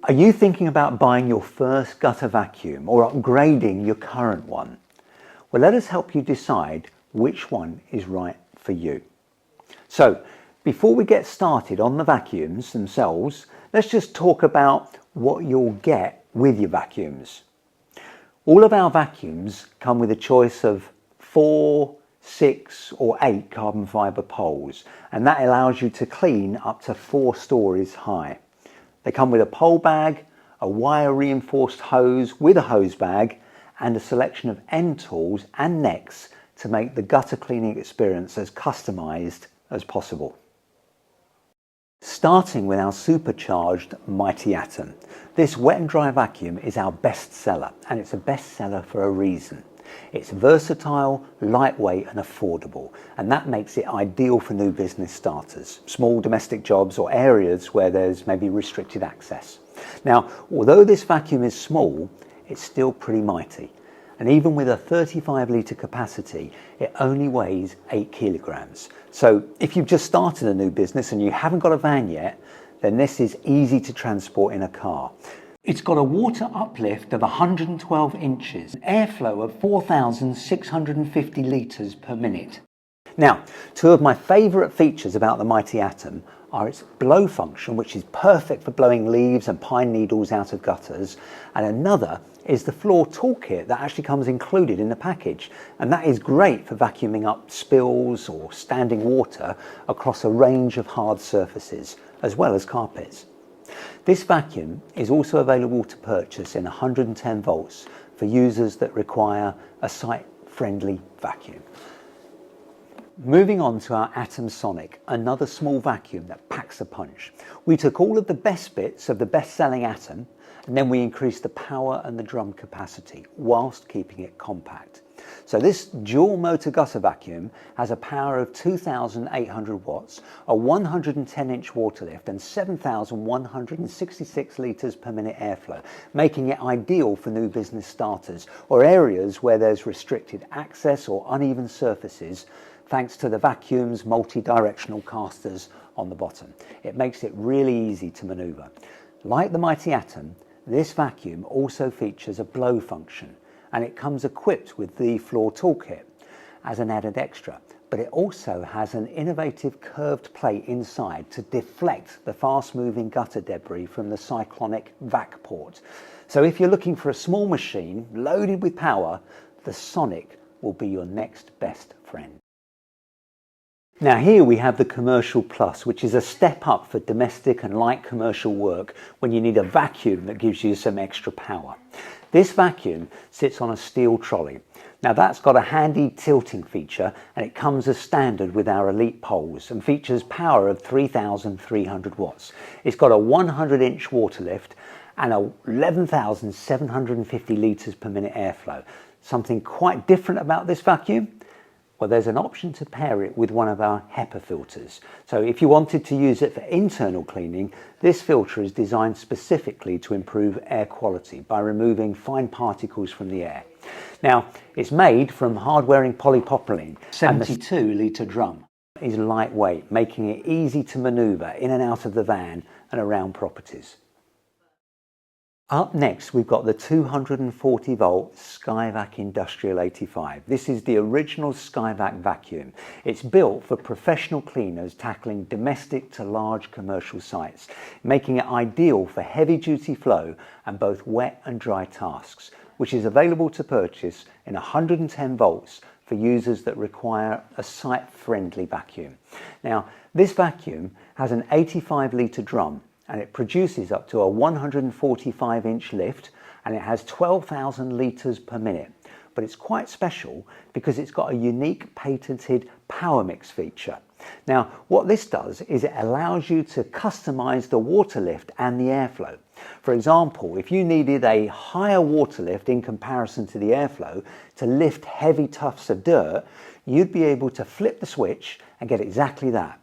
Are you thinking about buying your first gutter vacuum or upgrading your current one? Well, let us help you decide which one is right for you. So, before we get started on the vacuums themselves, let's just talk about what you'll get with your vacuums. All of our vacuums come with a choice of 4, 6 or 8 carbon fibre poles, and that allows you to clean up to 4 stories high. They come with a pole bag, a wire reinforced hose with a hose bag, and a selection of end tools and necks to make the gutter cleaning experience as customised as possible. Starting with our Supercharged Mighty Atom. This wet and dry vacuum is our best seller, and it's a best seller for a reason. It's versatile, lightweight and affordable, and that makes it ideal for new business starters, small domestic jobs or areas where there's maybe restricted access. Now, although this vacuum is small, it's still pretty mighty, and even with a 35 litre capacity, it only weighs 8 kilograms. So if you've just started a new business and you haven't got a van yet, then this is easy to transport in a car. It's got a water uplift of 112 inches, airflow of 4,650 litres per minute. Now, two of my favourite features about the Mighty Atom are its blow function, which is perfect for blowing leaves and pine needles out of gutters, and another is the floor toolkit that actually comes included in the package, and that is great for vacuuming up spills or standing water across a range of hard surfaces, as well as carpets. This vacuum is also available to purchase in 110 volts for users that require a site-friendly vacuum. Moving on to our Atom Sonic, another small vacuum that packs a punch. We took all of the best bits of the best-selling Atom, and then we increased the power and the drum capacity whilst keeping it compact. So this dual motor gutter vacuum has a power of 2,800 watts, a 110-inch water lift and 7,166 litres per minute airflow, making it ideal for new business starters or areas where there's restricted access or uneven surfaces, thanks to the vacuum's multi-directional casters on the bottom. It makes it really easy to manoeuvre. Like the Mighty Atom, this vacuum also features a blow function, and it comes equipped with the floor toolkit as an added extra, but it also has an innovative curved plate inside to deflect the fast moving gutter debris from the cyclonic vac port. So if you're looking for a small machine loaded with power, the Sonic will be your next best friend. Now here we have the Commercial Plus, which is a step up for domestic and light commercial work when you need a vacuum that gives you some extra power. This vacuum sits on a steel trolley. Now that's got a handy tilting feature, and it comes as standard with our Elite poles and features power of 3,300 watts. It's got a 100-inch water lift and a 11,750 litres per minute airflow. Something quite different about this vacuum? Well, there's an option to pair it with one of our HEPA filters. So if you wanted to use it for internal cleaning, this filter is designed specifically to improve air quality by removing fine particles from the air. Now, it's made from hard-wearing polypropylene, 72 litre drum. It is lightweight, making it easy to manoeuvre in and out of the van and around properties. Up next, we've got the 240 volt skyVac Industrial 85. This is the original skyVac vacuum. It's built for professional cleaners tackling domestic to large commercial sites, making it ideal for heavy duty flow and both wet and dry tasks, which is available to purchase in 110 volts for users that require a site-friendly vacuum. Now, this vacuum has an 85 litre drum, and it produces up to a 145-inch lift, and it has 12,000 litres per minute. But it's quite special because it's got a unique patented power mix feature. Now, what this does is it allows you to customize the water lift and the airflow. For example, if you needed a higher water lift in comparison to the airflow to lift heavy tufts of dirt, you'd be able to flip the switch and get exactly that.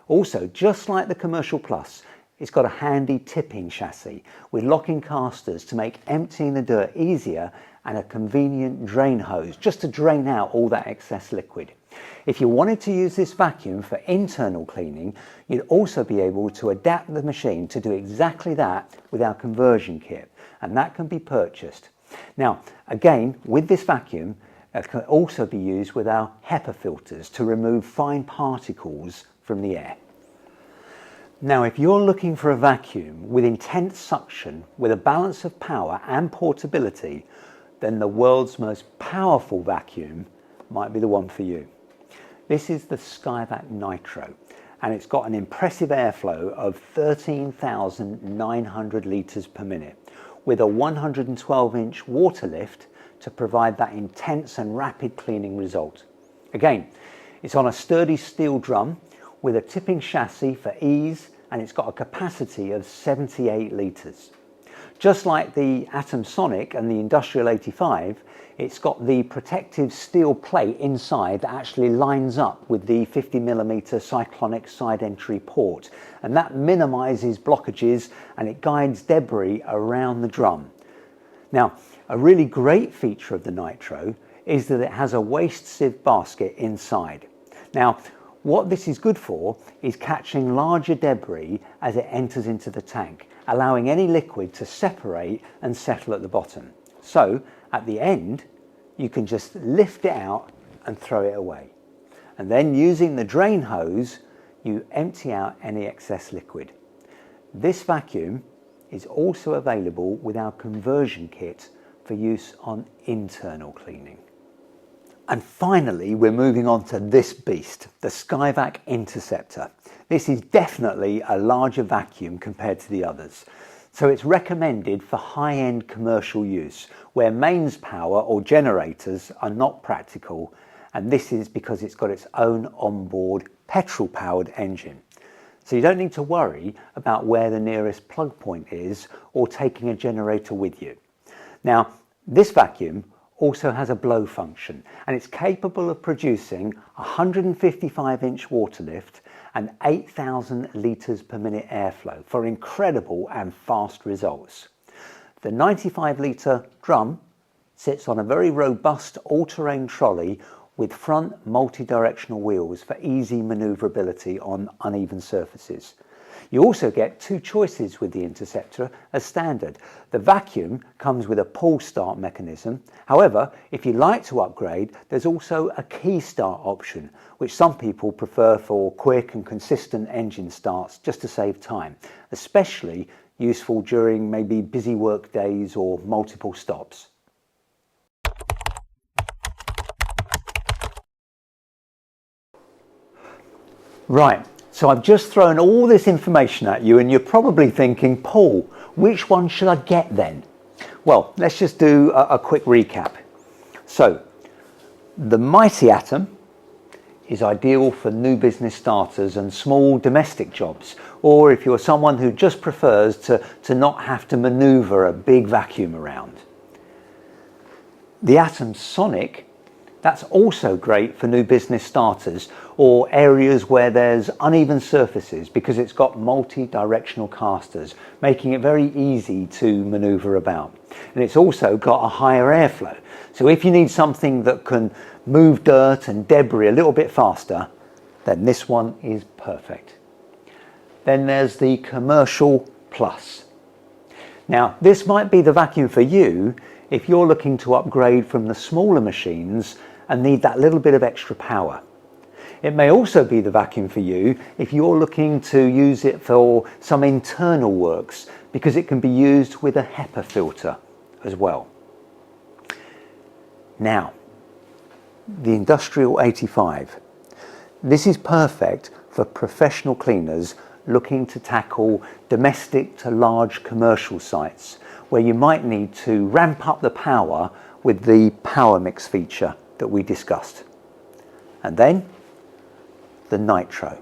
Also, just like the Commercial Plus, it's got a handy tipping chassis with locking casters to make emptying the dirt easier, and a convenient drain hose just to drain out all that excess liquid. If you wanted to use this vacuum for internal cleaning, you'd also be able to adapt the machine to do exactly that with our conversion kit, and that can be purchased. Now, again, with this vacuum, it can also be used with our HEPA filters to remove fine particles from the air. Now, if you're looking for a vacuum with intense suction, with a balance of power and portability, then the world's most powerful vacuum might be the one for you. This is the skyVac Nitro, and it's got an impressive airflow of 13,900 litres per minute, with a 112-inch water lift to provide that intense and rapid cleaning result. Again, it's on a sturdy steel drum with a tipping chassis for ease, and it's got a capacity of 78 litres. Just like the Atom Sonic and the Industrial 85, it's got the protective steel plate inside that actually lines up with the 50mm cyclonic side entry port, and that minimises blockages and it guides debris around the drum. Now, a really great feature of the Nitro is that it has a waste sieve basket inside. Now, what this is good for is catching larger debris as it enters into the tank, allowing any liquid to separate and settle at the bottom. So at the end, you can just lift it out and throw it away. And then using the drain hose, you empty out any excess liquid. This vacuum is also available with our conversion kit for use on internal cleaning. And finally, we're moving on to this beast, the skyVac Interceptor. This is definitely a larger vacuum compared to the others. So it's recommended for high-end commercial use, where mains power or generators are not practical, and this is because it's got its own onboard petrol-powered engine. So you don't need to worry about where the nearest plug point is or taking a generator with you. Now, this vacuum also has a blow function, and it's capable of producing 155-inch water lift and 8,000 litres per minute airflow for incredible and fast results. The 95-litre drum sits on a very robust all-terrain trolley with front multi-directional wheels for easy manoeuvrability on uneven surfaces. You also get two choices with the Interceptor as standard. The vacuum comes with a pull start mechanism. However, if you like to upgrade, there's also a key start option, which some people prefer for quick and consistent engine starts just to save time, especially useful during maybe busy work days or multiple stops. Right. So I've just thrown all this information at you and you're probably thinking, Paul, which one should I get then? Well, let's just do a quick recap. So the Mighty Atom is ideal for new business starters and small domestic jobs, or if you're someone who just prefers to not have to maneuver a big vacuum around. The Atom Sonic, that's also great for new business starters or areas where there's uneven surfaces because it's got multi-directional casters, making it very easy to maneuver about. And it's also got a higher airflow. So if you need something that can move dirt and debris a little bit faster, then this one is perfect. Then there's the Commercial Plus. Now, this might be the vacuum for you if you're looking to upgrade from the smaller machines and need that little bit of extra power. It may also be the vacuum for you if you're looking to use it for some internal works, because it can be used with a HEPA filter as well. Now, the Industrial 85. This is perfect for professional cleaners looking to tackle domestic to large commercial sites where you might need to ramp up the power with the power mix feature that we discussed. And then the Nitro.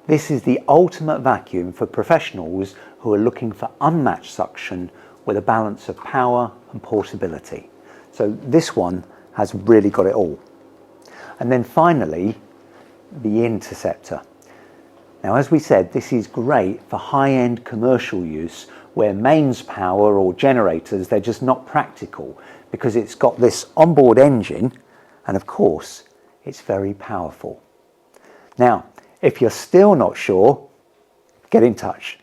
This is the ultimate vacuum for professionals who are looking for unmatched suction with a balance of power and portability. So this one has really got it all. And then finally, the Interceptor. Now, as we said, this is great for high-end commercial use where mains power or generators, they're just not practical because it's got this onboard engine and of course It's very powerful. Now, if you're still not sure, get in touch.